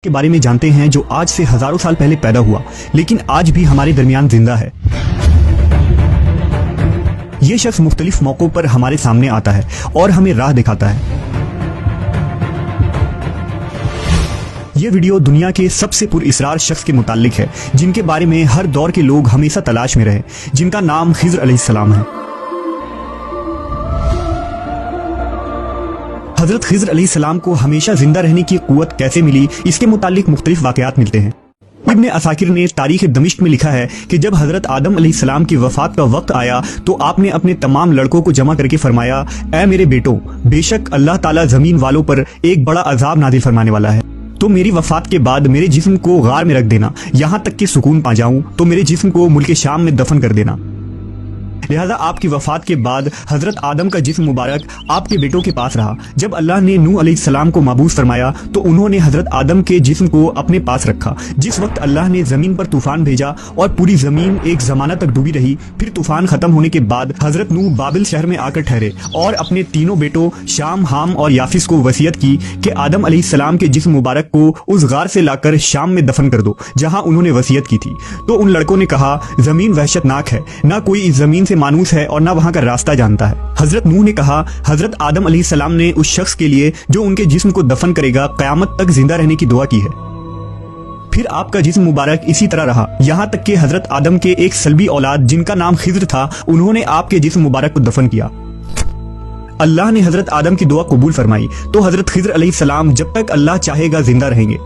के बारे में जानते हैं जो आज से हजारों साल पहले पैदा हुआ लेकिन आज भी हमारे दरमियान जिंदा है। ये शख्स मुख्तलिफ मौकों पर हमारे सामने आता है और हमें राह दिखाता है। ये वीडियो दुनिया के सबसे पुरइसरार शख्स के मुताल्लिक है जिनके बारे में हर दौर के लोग हमेशा तलाश में रहे, जिनका नाम खिज़्र अलैहिस्सलाम है। हजरत खिज़्र अलैहिस्सलाम को हमेशा जिंदा रहने की कुव्वत कैसे मिली, इसके मुतालिक मुख्तलिफ वाकयात मिलते हैं। इब्न असाकिर ने तारीख दमिश्क में लिखा है कि जब हजरत आदम अलैहिस्सलाम की वफात का वक्त आया तो आपने अपने तमाम लड़कों को जमा करके फरमाया, ऐ मेरे बेटो, बेशक अल्लाह ताला जमीन वालों पर एक बड़ा अजाब नाजिल फरमाने वाला है, तो मेरी वफात के बाद मेरे जिस्म को गार में रख देना, यहाँ तक कि सुकून पा जाऊं तो मेरे जिस्म को मुल्क शाम में दफन कर देना। लिहाजा आपकी वफात के बाद हजरत आदम का जिस्म मुबारक आपके बेटों के पास रहा। जब अल्लाह ने नूह अलैहिस्सलाम को माबूस फरमाया तो उन्होंने हजरत आदम के जिस्म को अपने पास रखा। जिस वक्त अल्लाह ने जमीन पर तूफान भेजा और पूरी जमीन एक जमाना तक डूबी रही, फिर तूफान खत्म होने के बाद हजरत नूह बाबिल शहर में आकर ठहरे और अपने तीनों बेटों शाम, हाम और याफिस को वसीयत की कि आदम अलैहिस्सलाम के जिस्म मुबारक को उस गार से लाकर शाम में दफन कर दो जहाँ उन्होंने वसीयत की थी। तो उन लड़कों ने कहा, जमीन वहशतनाक है, ना कोई इस जमीन से मानूस है और ना वहाँ का रास्ता जानता है। हजरत नूह ने कहा, हजरत आदम अलैहिस्सलाम ने उस शख्स के लिए जो उनके जिस्म को दफन करेगा कयामत तक जिंदा रहने की दुआ की है। फिर आपका जिस्म मुबारक इसी तरह रहा, यहाँ तक कि हजरत आदम के एक सल्बी औलाद जिनका नाम खिज़्र था, उन्होंने आपके जिस्म मुबारक को दफन किया। अल्लाह ने हजरत आदम की दुआ कबूल फरमाई तो हजरत खिज़्र अलैहिस्सलाम जब तक अल्लाह चाहेगा जिंदा रहेंगे।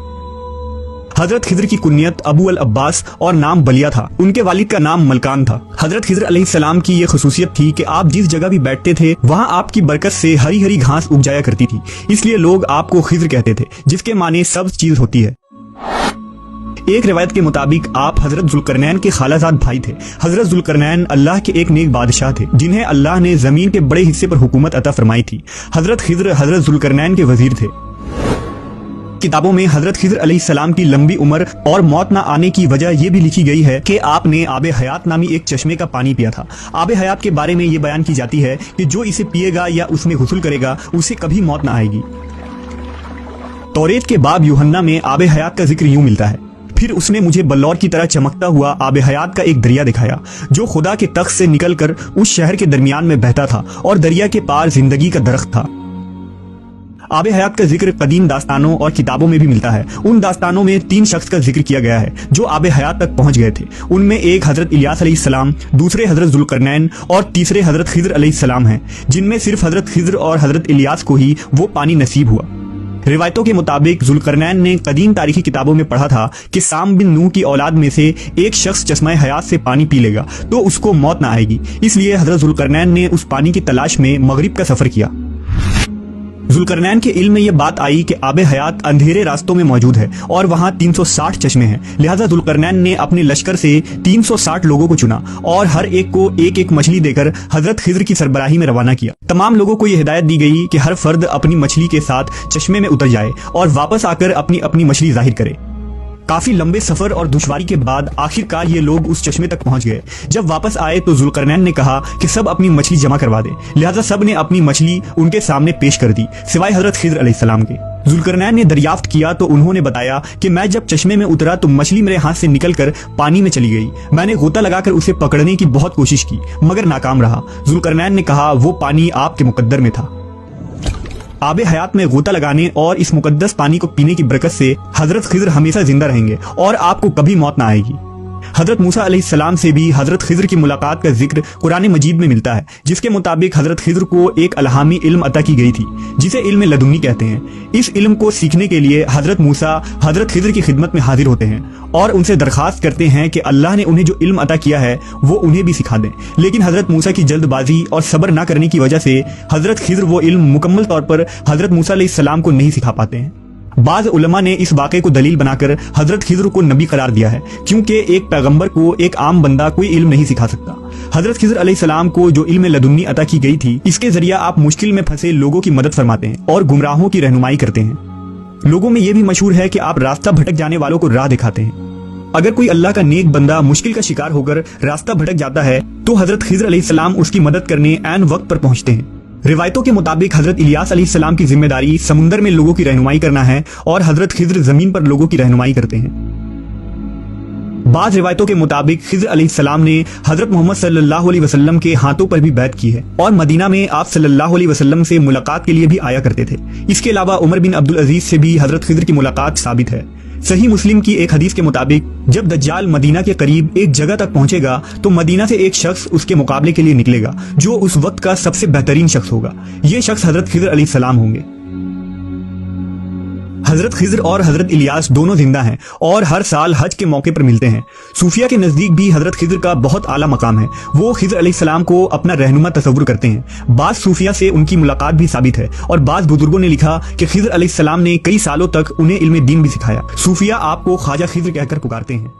हजरत खिज़्र की कुन्नियत अबू अल अब्बास और नाम बलिया था। उनके वालिद का नाम मलकान था। हजरत खिज़्र अलैहिस्सलाम की यह खुसूसियत थी कि आप जिस जगह भी बैठते थे वहाँ आपकी बरकत से हरी हरी घास उग जाया करती थी, इसलिए लोग आपको खिज़्र कहते थे, जिसके माने सब चीज होती है। एक रिवायत के मुताबिक आप हजरत जुल्करनैन के खालाजाद भाई थे। हजरत जुल्करनैन अल्लाह के एक नेक बादशाह थे जिन्हें अल्लाह ने जमीन के बड़े हिस्से पर हुकूमत अता फरमाई थी। हजरत खिज़्र हजरत जुल्करनैन के वजीर थे। किताबों में हजरत खिज़्र अलैहिस्सलाम की लंबी उम्र और मौत न आने की वजह यह भी लिखी गई है कि आपने आबे हयात नामी एक चश्मे का पानी पिया था। आबे हयात के बारे में यह बयान की जाती है कि जो इसे पिएगा या उसमें गुस्ल करेगा उसे कभी मौत न आएगी। तौरेत के बाब यूहन्ना में आबे हयात का जिक्र यूं मिलता है, फिर उसने मुझे बल्लौर की तरह चमकता हुआ आबे हयात का एक दरिया दिखाया जो खुदा के तख्त से निकलकर उस शहर के दरमियान में बहता था और दरिया के पार जिंदगी का दरख्त था। आबे हयात का जिक्र कदीम दास्तानों और किताबों में भी मिलता है। उन दास्तानों में 3 शख्स का जिक्र किया गया है जो आबे हयात तक पहुंच गए थे। उनमें एक हजरत इलियास अलैहिस्सलाम, दूसरे हजरत जुल्करनैन और तीसरे हजरत खिज़्र अलैहिस्सलाम हैं, जिनमें सिर्फ हजरत खिज़्र और हजरत इलियास को ही वो पानी नसीब हुआ। रिवायतों के मुताबिक जुल्करनैन ने कदीम तारीखी किताबों में पढ़ा था कि साम बिन नूह की औलाद में से एक शख्स चश्मा हयात से पानी पी लेगा तो उसको मौत न आएगी, इसलिए हजरत जुल्करनैन ने उस पानी की तलाश में मगरिब का सफर किया। जुल्करनैन के इल्म में यह बात आई कि आबे हयात अंधेरे रास्तों में मौजूद है और वहाँ 360 चश्मे हैं। लिहाजा जुल्करनैन ने अपने लश्कर से 360 लोगों को चुना और हर एक को एक एक मछली देकर हजरत खिज़्र की सरबराही में रवाना किया। तमाम लोगों को यह हिदायत दी गई कि हर फर्द अपनी मछली के साथ चश्मे में उतर जाए और वापस आकर अपनी अपनी मछली जाहिर करे। काफी लंबे सफर और दुश्वारी के बाद आखिरकार ये लोग उस चश्मे तक पहुंच गए। जब वापस आए तो जुल्करनैन ने कहा कि सब अपनी मछली जमा करवा दे। लिहाजा सब ने अपनी मछली उनके सामने पेश कर दी सिवाय हजरत खिज़्र अलैहिस्सलाम के। जुल्करनैन ने दरियाफ्त किया तो उन्होंने बताया कि मैं जब चश्मे में उतरा तो मछली मेरे हाथ से निकलकर पानी में चली गई। मैंने गोता लगाकर उसे पकड़ने की बहुत कोशिश की मगर नाकाम रहा। जुल्करनैन ने कहा, वो पानी आपके मुकद्दर में था। आबे हयात में गोता लगाने और इस मुकद्दस पानी को पीने की बरकत से हजरत खिज़्र हमेशा जिंदा रहेंगे और आपको कभी मौत ना आएगी। हजरत मूसा अलैहिस्सलाम से भी हजरत खिज़्र की मुलाकात का जिक्र कुरान मजीद में मिलता है, जिसके मुताबिक हजरत खिज़्र को एक अलहामी इल्म अता की गई थी जिसे इल्म लदुन्नी कहते हैं। इस इल्म को सीखने के लिए हजरत मूसा हजरत खिज़्र की खिदमत में हाजिर होते हैं और उनसे दरखास्त करते हैं कि अल्लाह ने उन्हें जो इल्म अता किया है वो उन्हें भी सिखा दें। लेकिन हजरत मूसा की जल्दबाजी और सब्र न करने की वजह से हजरत खिज़्र वो इल्म मुकम्मल तौर पर हजरत मूसा अलैहिस्सलाम को नहीं सिखा पाते हैं। बाज़ उलमा ने इस वाक़े को दलील बनाकर हजरत खिज़्र को नबी करार दिया है, क्योंकि एक पैगंबर को एक आम बंदा कोई इल्म नहीं सिखा सकता। हजरत खिज़्र अलैहिस्सलाम को जो इल्म लदुन्नी अता की गई थी, इसके जरिए आप मुश्किल में फंसे लोगों की मदद फरमाते हैं और गुमराहों की रहनुमाई करते हैं। लोगों में यह भी मशहूर है कि आप रास्ता भटक जाने वालों को राह दिखाते हैं। अगर कोई अल्लाह का नेक बंदा मुश्किल का शिकार होकर रास्ता भटक जाता है तो हजरत खिज़्र अलैहिस्सलाम उसकी मदद करने ऐन वक्त पर पहुंचते हैं। रिवायतों के मुताबिक हजरत इलियास अलैहिस्सलाम की जिम्मेदारी समुंदर में लोगों की रहनुमाई करना है और हजरत खिज्र जमीन पर लोगों की रहनुमाई करते हैं। बाज़ रिवायतों के मुताबिक खिज्र अलैहिस्सलाम ने हजरत मोहम्मद सल्लल्लाहु अलैहि वसल्लम के हाथों पर भी बैत की है और मदीना में आप सल्लल्लाहु अलैहि वसल्लम से मुलाकात के लिए भी आया करते थे। इसके अलावा उमर बिन अब्दुल अजीज से भी हजरत खिज्र की मुलाकात साबित है। सही मुस्लिम की एक हदीस के मुताबिक जब दज्जाल मदीना के करीब एक जगह तक पहुंचेगा तो मदीना से एक शख्स उसके मुकाबले के लिए निकलेगा जो उस वक्त का सबसे बेहतरीन शख्स होगा। ये शख्स हजरत खिज्र अलैहिस्सलाम होंगे। हजरत खिज्र और हजरत इलियास दोनों जिंदा हैं और हर साल हज के मौके पर मिलते हैं। सूफिया के नजदीक भी हजरत खिज्र का बहुत आला मकाम है। वो खिज्र अलैहिस्सलाम को अपना रहनुमा तस्वुर करते हैं। बाज़ सूफिया से उनकी मुलाकात भी साबित है और बाज़ बुजुर्गों ने लिखा कि खिज्र अलैहिस्सलाम ने कई सालों तक उन्हें इल्म दीन भी सिखाया। सूफिया आपको ख्वाजा खिज्र कहकर पुकारते हैं।